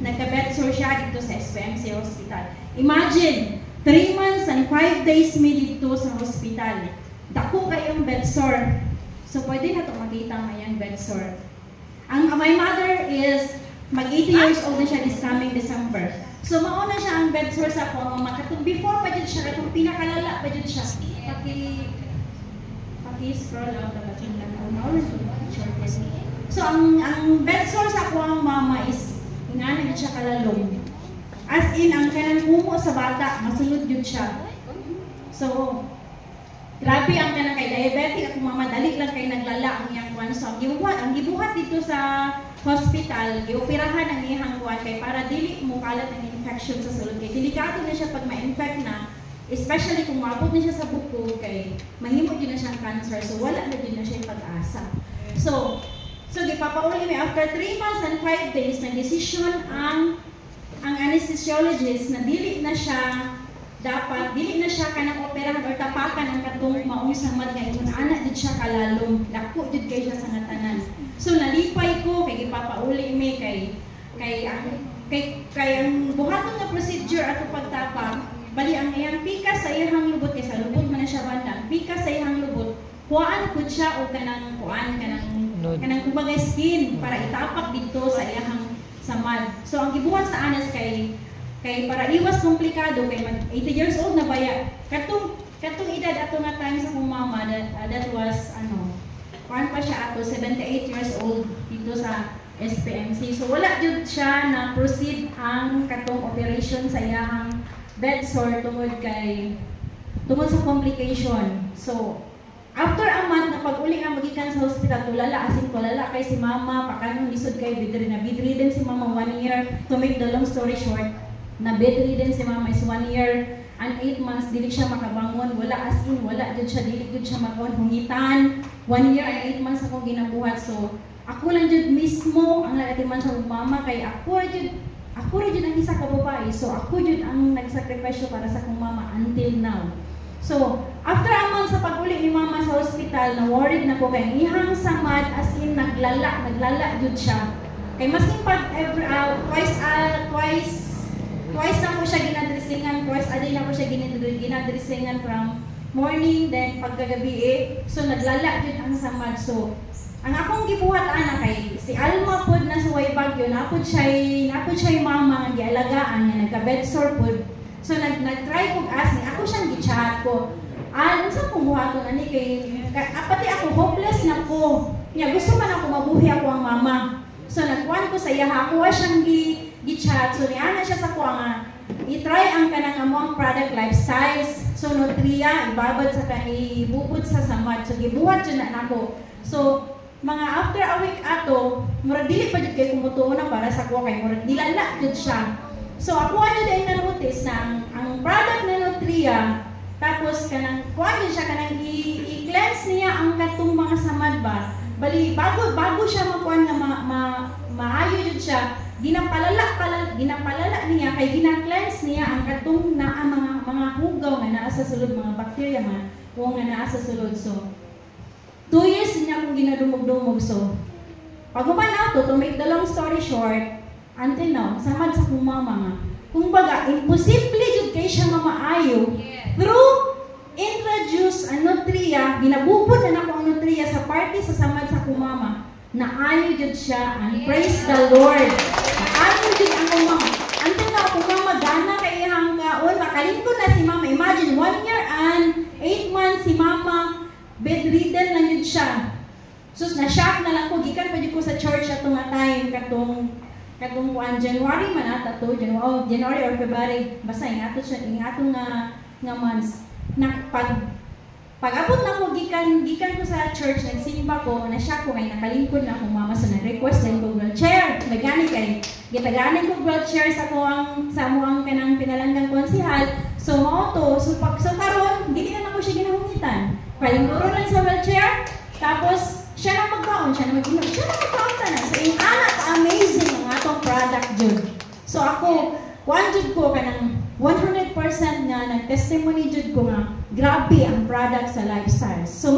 nagka-bed sore siya dito sa SPMC Hospital. Imagine, 3 months and 5 days mi dito sa hospital. Dako kayong bed sore. So, pwede na ito makita ngayong bed sore. My mother is mag-80 years old na siya this coming December. So, mauna siya ang bed sore sa ako. Katong before pa dyan siya, katong pinakalala pa dyan siya. Paki-scroll out na ba dyan lang. So, ang bed sore sa ako ang mama is nga na siya kalalong. As in, ang kanang kumo sa bata, masunod yun siya. So, grabe ang kanang kay diabetic at mamadali lang kay naglala ang iyang kuwan. So, ang gibuhat dito sa hospital, gioperahan ang iyang kuwan kay para dili mo kalat ang infection sa sulod. Kay delikado na siya pag ma-infect na, especially kung maabot na siya sa buko, kay mahimot yun na siyang cancer. So, wala na din na siya yung pag-asa. So, gipapauli may after 3 months and 5 days, nag-decision ang anesthesiologist na dili na siya kanang operahan or tapakan ang katong maong samad nga ingon ana did siya kalalong dako jud kay siya sa ngatanan. So nalipay ko kay gipapauli mi kay ang buhaton nga procedure ato pagtapak bali ang iyang pikas sa iyang lubot kay sa lubot man na siya banda pikas sa iyang lubot kuan pud siya og kanang kumbaga skin para itapak dito sa iyang samad. So ang gibuhat sa anas kay para iwas komplikado kay 80 years old na baya. Katong edad ato nga time sa kong mama that was kuan pa siya ato 78 years old dito sa SPMC. So wala jud siya na proceed ang katong operation sa iyang bed sore tungod sa complication. So after a month, napag-uli nga magikan sa hospital, tulala, asin tulala kay si mama, pakanong lisod kay bedridden si mama 1 year. To make the long story short, na bedridden si mama is 1 year and 8 months, dili siya makabangon, wala asin, wala dyan siya, dili dyan siya hungitan. 1 year and 8 months akong ginabuhat. So, ako lang dyan mismo, ang lalatiman sa mama, kay ako rin ang isa ka babae. So, ako dyan ang nagsakripisyo para sa kong mama until now. So, after a month sa pag-uli ni mama sa hospital, na-worried na ko kay ihang samad as in naglala jud siya. Kay masking pag twice na ko siya ginadressingan, twice a day na ko siya ginadressingan from morning, then pagkagabi So, naglala jud ang samad. So, ang akong gibuhat ana kay si Alma pod na sa Waybagyo, napod siya mama nga gialagaan nga nagka-bed sore pod. So, nag-try kong ask ni ako siyang gi-chat ko. Unsa kong buhaton ani kay pati ako hopeless na ko. Niya gusto man ako mabuhi ako ang mama. So, nagkuhan ko sa iya ako siyang gi-chat. So, niana siya sa ko nga i-try ang kanang among product lifestyles. So, Nutria ibabad sa ibubod sa samad. So, gibuhat jud na nako. So, mga after a week ato, murag dili pa jud kay kumutuo na para sa ko kay murag dilala jud siya. So, ako din na-notice na ang product na Nutria, tapos kuha din siya, i-cleanse niya ang katong mga samad ba. Bali, bago siya makuha na maayo yun siya, ginapalala niya, kay gina-cleanse niya ang katong mga hugaw nga naa sa sulod, mga bacteria nga naa sa sulod. So, 2 years niya akong ginadumog-dumog. So, pag-upan na to make the long story short, until now, samad sa kong mama nga. Kung baga, imposible jud kay siya mamaayo. Through introduce ang Nutria, ginabubod na nako ang Nutria sa party sa samad sa kong mama. Naayo jud siya, and praise the Lord. Naayo jud ang kong mama. Until now, kung mama gana kay ihang kaon, makalingkod na si mama. Imagine, 1 year and 8 months si mama, bedridden lang jud siya. So, na-shock na lang ko, gikan pa jud ko sa church atong time, katong January man ata to, January or February, basta ingatong nga months. Pag-abot na ko, gikan ko sa church, nagsimba ko, na-shock ko kay nakalingkod na akong mama, so na-request din ko wheelchair. Nagani kay, gitaganin ko wheelchair sa amuang kanang pinalanggang konsihal. So, so karon, hindi na ako siya ginahungitan. Palingkuro lang sa wheelchair, tapos, siya na magkaon na. So, yung anak, amazing ang atong product jud. So, ako, jud ko kanang 100% nga nag-testimony jud ko nga grabe ang product sa lifestyles. So,